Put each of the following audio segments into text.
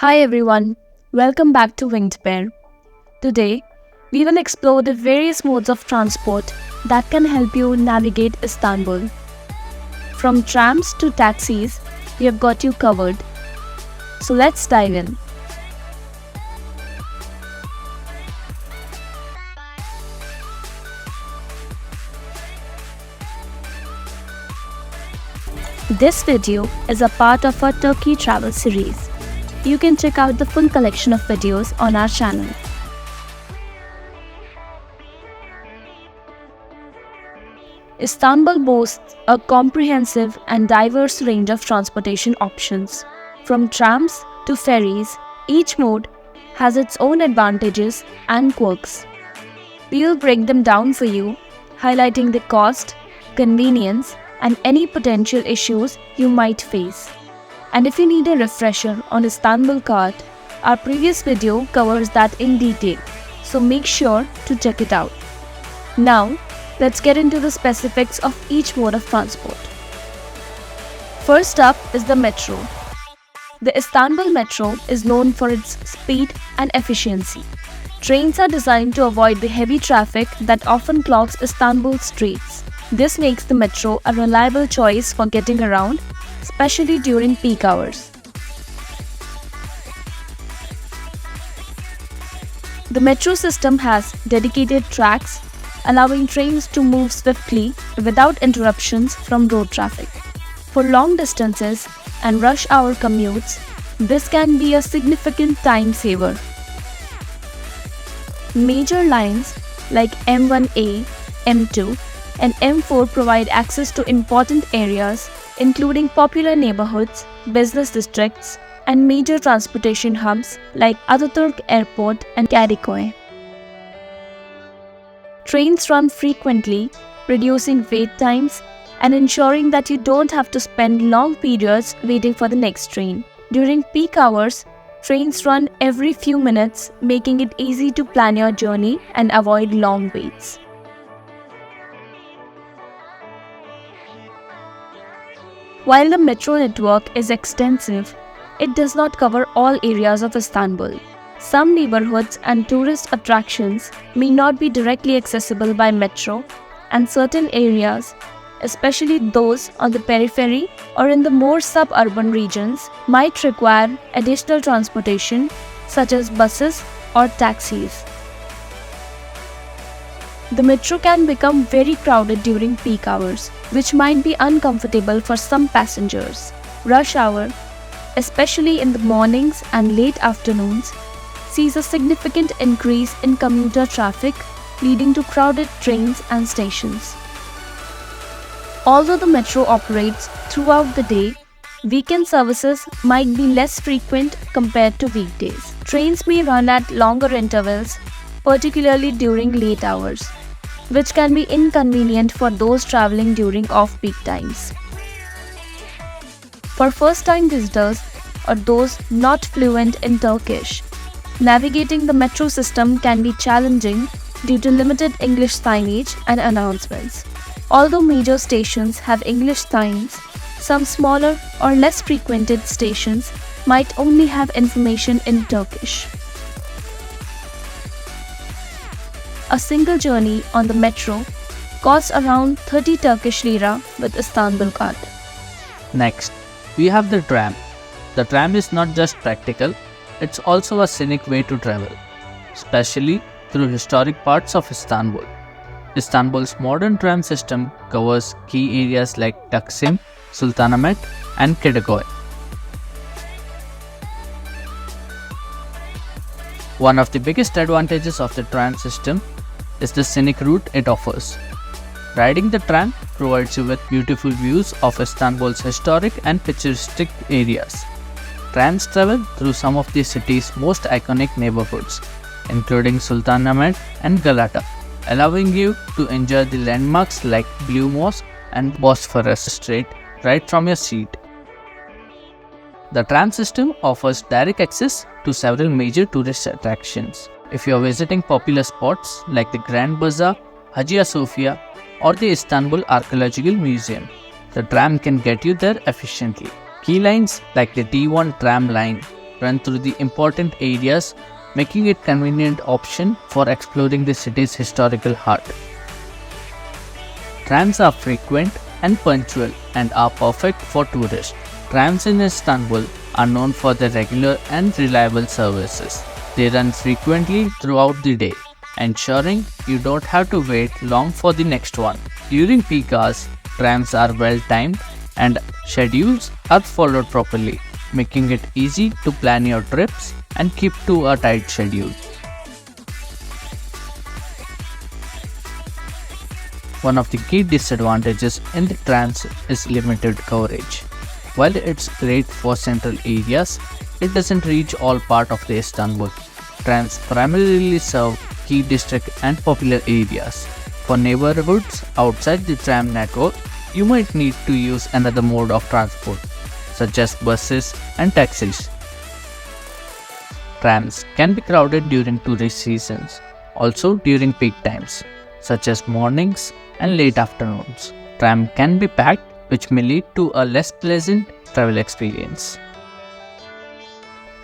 Hi everyone, welcome back to Winged Bear. Today, we will explore the various modes of transport that can help you navigate Istanbul. From trams to taxis, we have got you covered. So let's dive in. This video is a part of our Turkey travel series. You can check out the full collection of videos on our channel. Istanbul boasts a comprehensive and diverse range of transportation options. From trams to ferries, each mode has its own advantages and quirks. We will break them down for you, highlighting the cost, convenience, and any potential issues you might face. And if you need a refresher on Istanbulkart, our previous video covers that in detail, so make sure to check it out. Now, let's get into the specifics of each mode of transport. First up is the metro. The Istanbul Metro is known for its speed and efficiency. Trains are designed to avoid the heavy traffic that often clogs Istanbul's streets. This makes the metro a reliable choice for getting around, especially during peak hours. The metro system has dedicated tracks, allowing trains to move swiftly without interruptions from road traffic. For long distances and rush hour commutes, this can be a significant time saver. Major lines like M1A, M2, and M4 provide access to important areas, including popular neighborhoods, business districts, and major transportation hubs like Ataturk Airport and Kadıköy. Trains run frequently, reducing wait times and ensuring that you don't have to spend long periods waiting for the next train. During peak hours, trains run every few minutes, making it easy to plan your journey and avoid long waits. While the metro network is extensive, it does not cover all areas of Istanbul. Some neighborhoods and tourist attractions may not be directly accessible by metro, and certain areas, especially those on the periphery or in the more suburban regions, might require additional transportation such as buses or taxis. The metro can become very crowded during peak hours, which might be uncomfortable for some passengers. Rush hour, especially in the mornings and late afternoons, sees a significant increase in commuter traffic, leading to crowded trains and stations. Although the metro operates throughout the day, weekend services might be less frequent compared to weekdays. Trains may run at longer intervals, particularly during late hours, which can be inconvenient for those traveling during off-peak times. For first-time visitors or those not fluent in Turkish, navigating the metro system can be challenging due to limited English signage and announcements. Although major stations have English signs, some smaller or less frequented stations might only have information in Turkish. A single journey on the metro costs around 30 Turkish lira with Istanbulkart. Next, we have the tram. The tram is not just practical, it's also a scenic way to travel, especially through historic parts of Istanbul. Istanbul's modern tram system covers key areas like Taksim, Sultanahmet, and Kadıköy. One of the biggest advantages of the tram system is the scenic route it offers. Riding the tram provides you with beautiful views of Istanbul's historic and picturesque areas. Trams travel through some of the city's most iconic neighborhoods, including Sultanahmet and Galata, allowing you to enjoy the landmarks like Blue Mosque and Bosphorus Strait right from your seat. The tram system offers direct access to several major tourist attractions. If you are visiting popular spots like the Grand Bazaar, Hagia Sophia, or the Istanbul Archaeological Museum, the tram can get you there efficiently. Key lines like the T1 tram line run through the important areas, making it convenient option for exploring the city's historical heart. Trams are frequent and punctual and are perfect for tourists. Trams in Istanbul are known for their regular and reliable services. They run frequently throughout the day, ensuring you don't have to wait long for the next one. During peak hours, trams are well timed and schedules are followed properly, making it easy to plan your trips and keep to a tight schedule. One of the key disadvantages in the trams is limited coverage. While it's great for central areas, it doesn't reach all parts of the Istanbul. Trams primarily serve key district and popular areas. For neighborhoods outside the tram network, you might need to use another mode of transport, such as buses and taxis. Trams can be crowded during tourist seasons, also during peak times, such as mornings and late afternoons. Tram can be packed, which may lead to a less pleasant travel experience.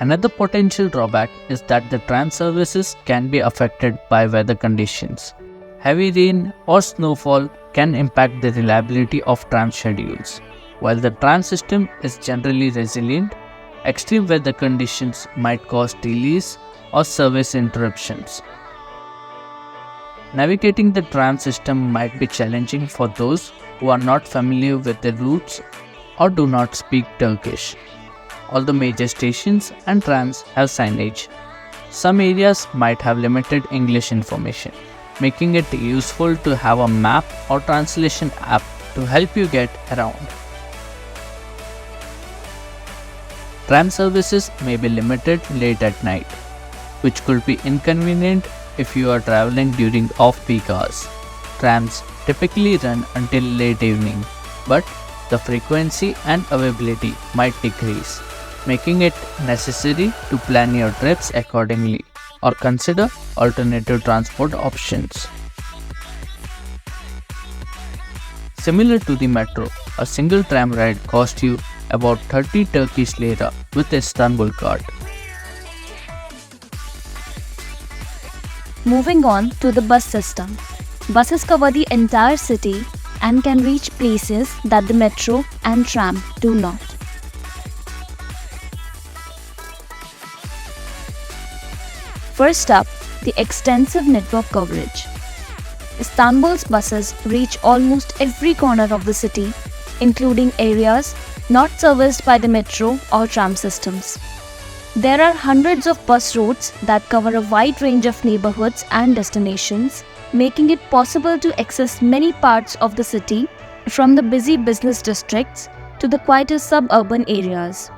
Another potential drawback is that the tram services can be affected by weather conditions. Heavy rain or snowfall can impact the reliability of tram schedules. While the tram system is generally resilient, extreme weather conditions might cause delays or service interruptions. Navigating the tram system might be challenging for those who are not familiar with the routes or do not speak Turkish. All the major stations and trams have signage. Some areas might have limited English information, making it useful to have a map or translation app to help you get around. Tram services may be limited late at night, which could be inconvenient if you are traveling during off-peak hours. Trams typically run until late evening, but the frequency and availability might decrease, making it necessary to plan your trips accordingly or consider alternative transport options. Similar to the metro, a single tram ride costs you about 30 Turkish lira with Istanbulkart. Moving on to the bus system. Buses cover the entire city and can reach places that the metro and tram do not. First up, the extensive network coverage. Istanbul's buses reach almost every corner of the city, including areas not serviced by the metro or tram systems. There are hundreds of bus routes that cover a wide range of neighborhoods and destinations, making it possible to access many parts of the city, from the busy business districts to the quieter suburban areas.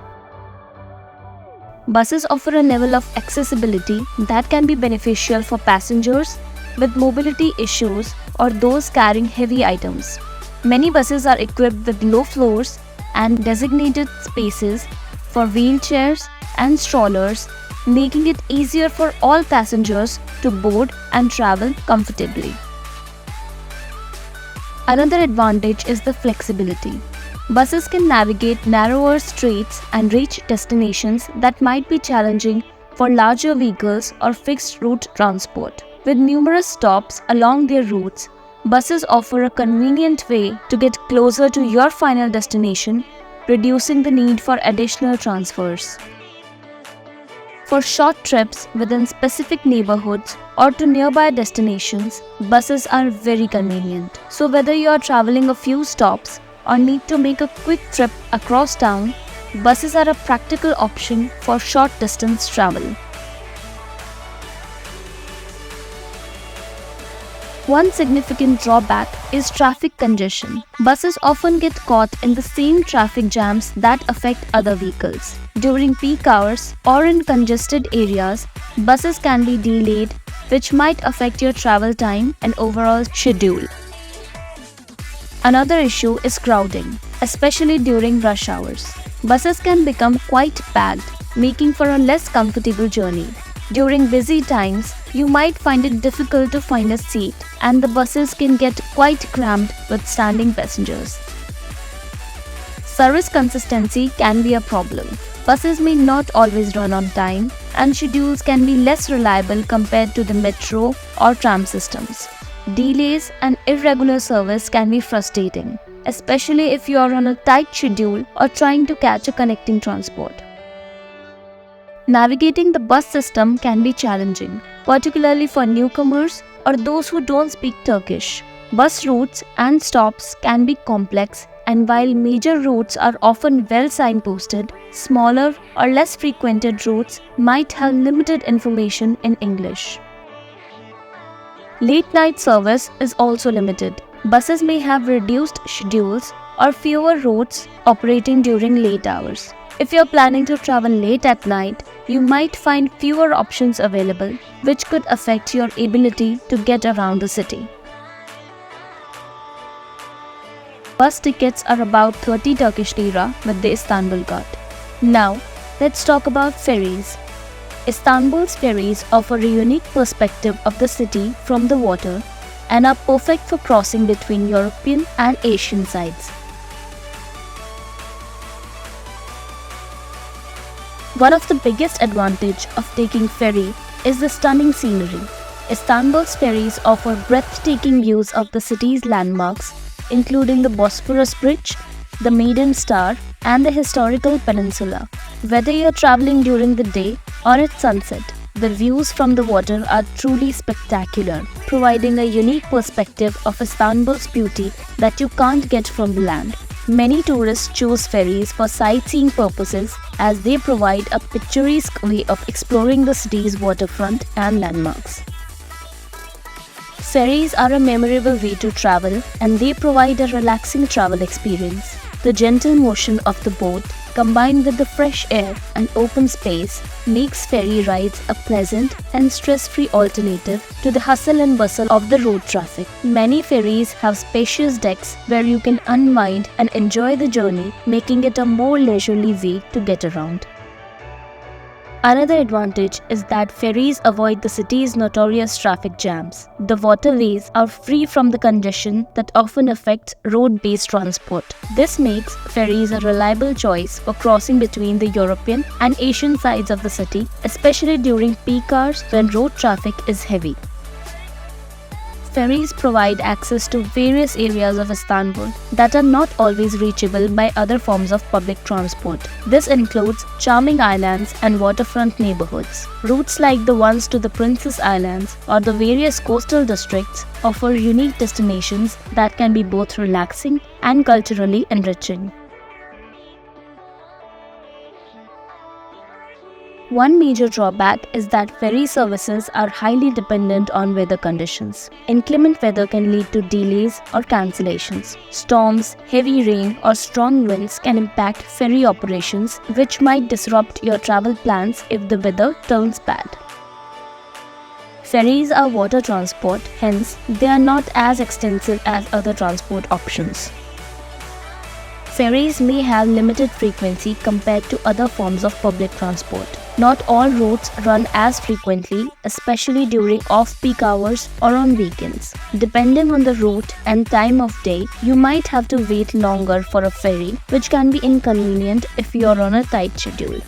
Buses offer a level of accessibility that can be beneficial for passengers with mobility issues or those carrying heavy items. Many buses are equipped with low floors and designated spaces for wheelchairs and strollers, making it easier for all passengers to board and travel comfortably. Another advantage is the flexibility. Buses can navigate narrower streets and reach destinations that might be challenging for larger vehicles or fixed route transport. With numerous stops along their routes, buses offer a convenient way to get closer to your final destination, reducing the need for additional transfers. For short trips within specific neighborhoods or to nearby destinations, buses are very convenient. So whether you are traveling a few stops or need to make a quick trip across town, buses are a practical option for short distance travel. One significant drawback is traffic congestion. Buses often get caught in the same traffic jams that affect other vehicles. During peak hours or in congested areas, buses can be delayed, which might affect your travel time and overall schedule. Another issue is crowding, especially during rush hours. Buses can become quite packed, making for a less comfortable journey. During busy times, you might find it difficult to find a seat, and the buses can get quite cramped with standing passengers. Service consistency can be a problem. Buses may not always run on time, and schedules can be less reliable compared to the metro or tram systems. Delays and irregular service can be frustrating, especially if you are on a tight schedule or trying to catch a connecting transport. Navigating the bus system can be challenging, particularly for newcomers or those who don't speak Turkish. Bus routes and stops can be complex, and while major routes are often well signposted, smaller or less frequented routes might have limited information in English. Late night service is also limited. Buses may have reduced schedules or fewer routes operating during late hours. If you're planning to travel late at night, you might find fewer options available, which could affect your ability to get around the city. Bus tickets are about 30 Turkish lira with the Istanbulkart. Now, let's talk about ferries. Istanbul's ferries offer a unique perspective of the city from the water and are perfect for crossing between European and Asian sides. One of the biggest advantages of taking ferry is the stunning scenery. Istanbul's ferries offer breathtaking views of the city's landmarks, including the Bosphorus Bridge, the Maiden Star, and the historical peninsula. Whether you're traveling during the day or at sunset, the views from the water are truly spectacular, providing a unique perspective of Istanbul's beauty that you can't get from the land. Many tourists choose ferries for sightseeing purposes as they provide a picturesque way of exploring the city's waterfront and landmarks. Ferries are a memorable way to travel, and they provide a relaxing travel experience. The gentle motion of the boat, combined with the fresh air and open space, makes ferry rides a pleasant and stress-free alternative to the hustle and bustle of the road traffic. Many ferries have spacious decks where you can unwind and enjoy the journey, making it a more leisurely way to get around. Another advantage is that ferries avoid the city's notorious traffic jams. The waterways are free from the congestion that often affects road-based transport. This makes ferries a reliable choice for crossing between the European and Asian sides of the city, especially during peak hours when road traffic is heavy. Ferries provide access to various areas of Istanbul that are not always reachable by other forms of public transport. This includes charming islands and waterfront neighborhoods. Routes like the ones to the Princess Islands or the various coastal districts offer unique destinations that can be both relaxing and culturally enriching. One major drawback is that ferry services are highly dependent on weather conditions. Inclement weather can lead to delays or cancellations. Storms, heavy rain, or strong winds can impact ferry operations, which might disrupt your travel plans if the weather turns bad. Ferries are water transport, hence, they are not as extensive as other transport options. Ferries may have limited frequency compared to other forms of public transport. Not all routes run as frequently, especially during off-peak hours or on weekends. Depending on the route and time of day, you might have to wait longer for a ferry, which can be inconvenient if you are on a tight schedule.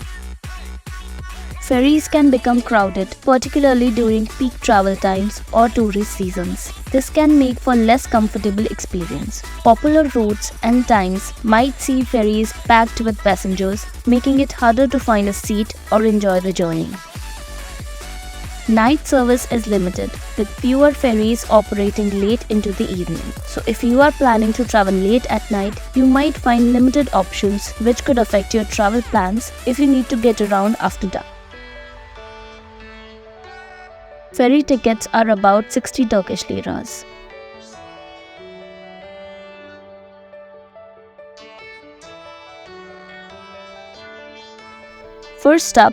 Ferries can become crowded, particularly during peak travel times or tourist seasons. This can make for less comfortable experience. Popular routes and times might see ferries packed with passengers, making it harder to find a seat or enjoy the journey. Night service is limited, with fewer ferries operating late into the evening. So if you are planning to travel late at night, you might find limited options which could affect your travel plans if you need to get around after dark. Ferry tickets are about 60 Turkish liras. First up,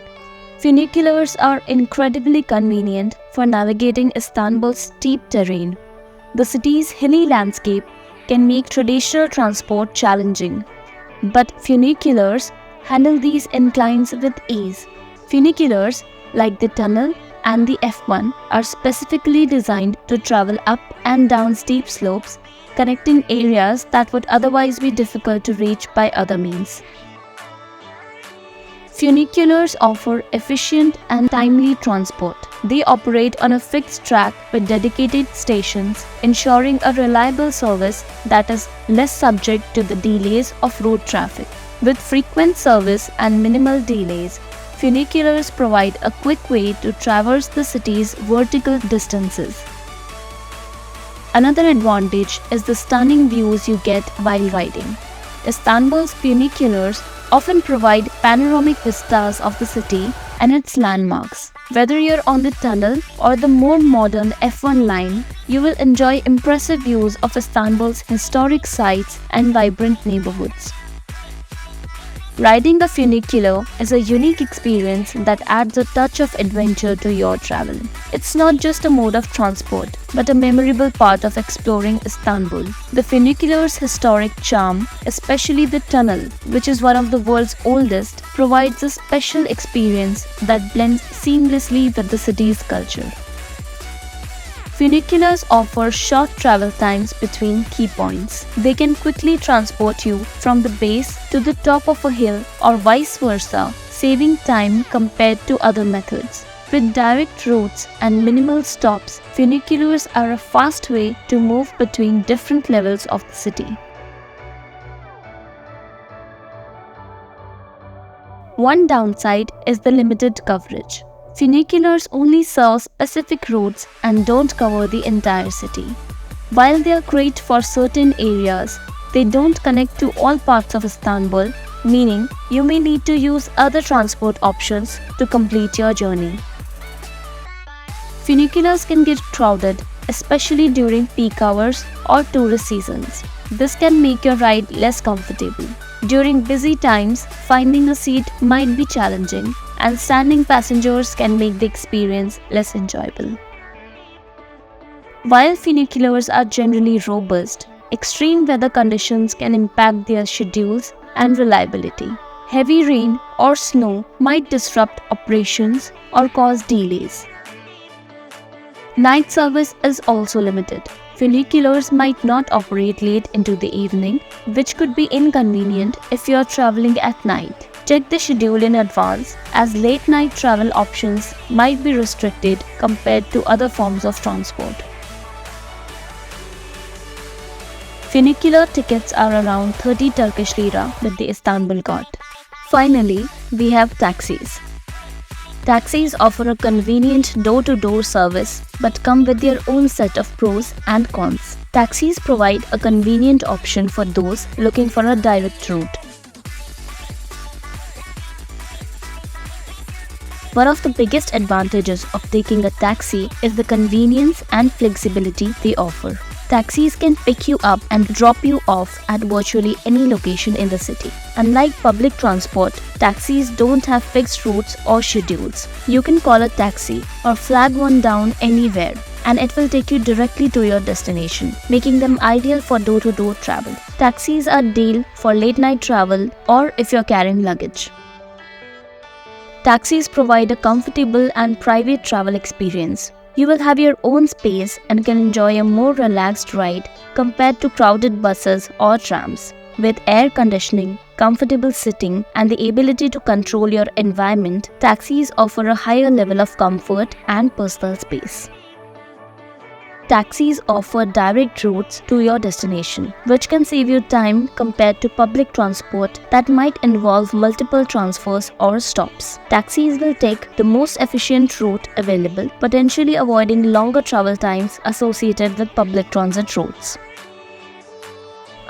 funiculars are incredibly convenient for navigating Istanbul's steep terrain. The city's hilly landscape can make traditional transport challenging, but funiculars handle these inclines with ease. Funiculars, like the tunnel and the F1, are specifically designed to travel up and down steep slopes, connecting areas that would otherwise be difficult to reach by other means. Funiculars offer efficient and timely transport. They operate on a fixed track with dedicated stations, ensuring a reliable service that is less subject to the delays of road traffic. With frequent service and minimal delays, funiculars provide a quick way to traverse the city's vertical distances. Another advantage is the stunning views you get while riding. Istanbul's funiculars often provide panoramic vistas of the city and its landmarks. Whether you're on the tunnel or the more modern F1 line, you will enjoy impressive views of Istanbul's historic sites and vibrant neighborhoods. Riding a funicular is a unique experience that adds a touch of adventure to your travel. It's not just a mode of transport, but a memorable part of exploring Istanbul. The funicular's historic charm, especially the tunnel, which is one of the world's oldest, provides a special experience that blends seamlessly with the city's culture. Funiculars offer short travel times between key points. They can quickly transport you from the base to the top of a hill or vice versa, saving time compared to other methods. With direct routes and minimal stops, funiculars are a fast way to move between different levels of the city. One downside is the limited coverage. Funiculars only serve specific routes and don't cover the entire city. While they are great for certain areas, they don't connect to all parts of Istanbul, meaning you may need to use other transport options to complete your journey. Funiculars can get crowded, especially during peak hours or tourist seasons. This can make your ride less comfortable. During busy times, finding a seat might be challenging, and standing passengers can make the experience less enjoyable. While funiculars are generally robust, extreme weather conditions can impact their schedules and reliability. Heavy rain or snow might disrupt operations or cause delays. Night service is also limited. Funiculars might not operate late into the evening, which could be inconvenient if you are traveling at night. Check the schedule in advance, as late night travel options might be restricted compared to other forms of transport. Funicular tickets are around 30 Turkish lira with the Istanbulkart. Finally, we have taxis. Taxis offer a convenient door-to-door service but come with their own set of pros and cons. Taxis provide a convenient option for those looking for a direct route. One of the biggest advantages of taking a taxi is the convenience and flexibility they offer. Taxis can pick you up and drop you off at virtually any location in the city. Unlike public transport, taxis don't have fixed routes or schedules. You can call a taxi or flag one down anywhere, and it will take you directly to your destination, making them ideal for door-to-door travel. Taxis are ideal for late-night travel or if you're carrying luggage. Taxis provide a comfortable and private travel experience. You will have your own space and can enjoy a more relaxed ride compared to crowded buses or trams. With air conditioning, comfortable sitting, and the ability to control your environment, taxis offer a higher level of comfort and personal space. Taxis offer direct routes to your destination, which can save you time compared to public transport that might involve multiple transfers or stops. Taxis will take the most efficient route available, potentially avoiding longer travel times associated with public transit routes.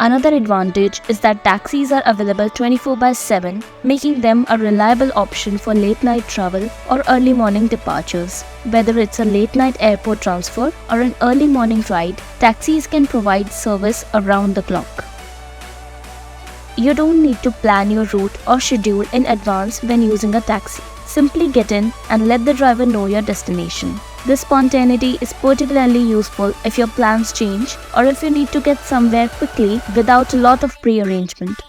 Another advantage is that taxis are available 24/7, making them a reliable option for late-night travel or early morning departures. Whether it's a late-night airport transfer or an early morning ride, taxis can provide service around the clock. You don't need to plan your route or schedule in advance when using a taxi. Simply get in and let the driver know your destination. This spontaneity is particularly useful if your plans change or if you need to get somewhere quickly without a lot of pre-arrangement.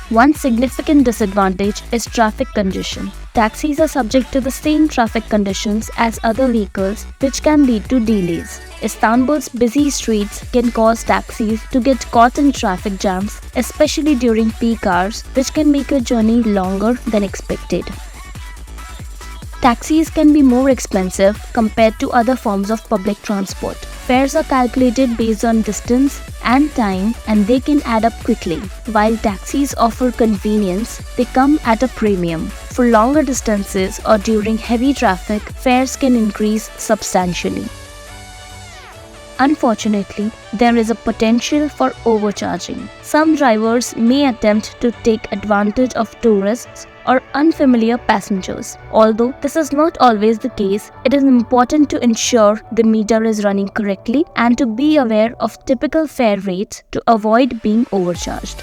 One significant disadvantage is traffic congestion. Taxis are subject to the same traffic conditions as other vehicles, which can lead to delays. Istanbul's busy streets can cause taxis to get caught in traffic jams, especially during peak hours, which can make your journey longer than expected. Taxis can be more expensive compared to other forms of public transport. Fares are calculated based on distance and time, and they can add up quickly. While taxis offer convenience, they come at a premium. For longer distances or during heavy traffic, fares can increase substantially. Unfortunately, there is a potential for overcharging. Some drivers may attempt to take advantage of tourists or unfamiliar passengers. Although this is not always the case, it is important to ensure the meter is running correctly and to be aware of typical fare rates to avoid being overcharged.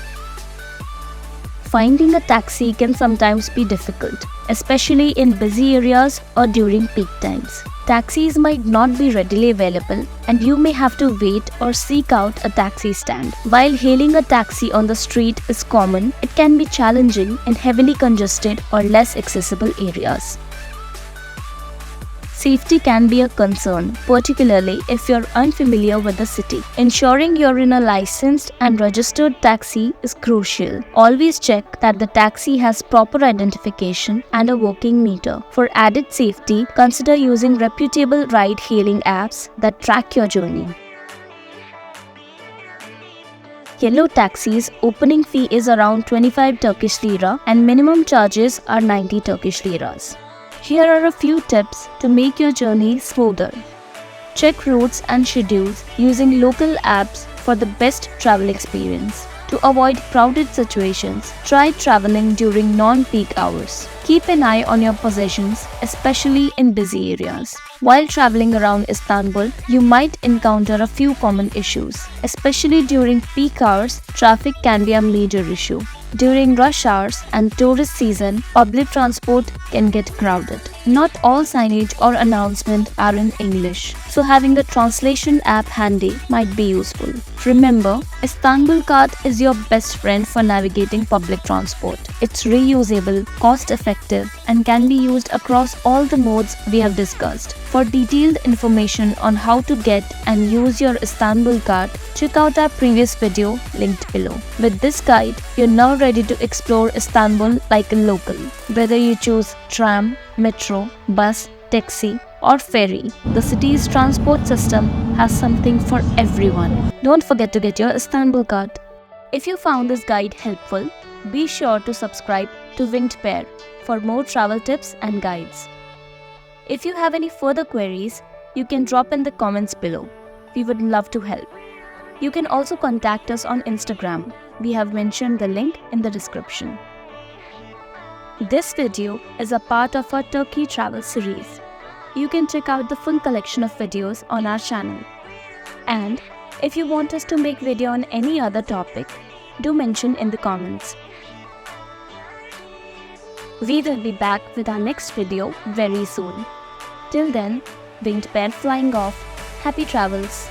Finding a taxi can sometimes be difficult, especially in busy areas or during peak times. Taxis might not be readily available, and you may have to wait or seek out a taxi stand. While hailing a taxi on the street is common, it can be challenging in heavily congested or less accessible areas. Safety can be a concern, particularly if you're unfamiliar with the city. Ensuring you're in a licensed and registered taxi is crucial. Always check that the taxi has proper identification and a working meter. For added safety, consider using reputable ride-hailing apps that track your journey. Yellow taxis' opening fee is around 25 Turkish lira and minimum charges are 90 Turkish liras. Here are a few tips to make your journey smoother. Check routes and schedules using local apps for the best travel experience. To avoid crowded situations, try traveling during non-peak hours. Keep an eye on your possessions, especially in busy areas. While traveling around Istanbul, you might encounter a few common issues. Especially during peak hours, traffic can be a major issue. During rush hours and tourist season, public transport can get crowded. Not all signage or announcements are in English, so having a translation app handy might be useful. Remember, Istanbulkart is your best friend for navigating public transport. It's reusable, cost-effective, and can be used across all the modes we have discussed. For detailed information on how to get and use your Istanbulkart, check out our previous video linked below. With this guide, you're now ready to explore Istanbul like a local. Whether you choose tram, metro, bus, taxi, or ferry, the city's transport system has something for everyone. Don't forget to get your Istanbulkart. If you found this guide helpful, be sure to subscribe to Winged Pair for more travel tips and guides. If you have any further queries, you can drop in the comments below. We would love to help. You can also contact us on Instagram. We have mentioned the link in the description. This video is a part of our Turkey travel series. You can check out the full collection of videos on our channel. And if you want us to make video on any other topic, do mention in the comments. We will be back with our next video very soon. Till then, Winged Pair flying off. Happy travels!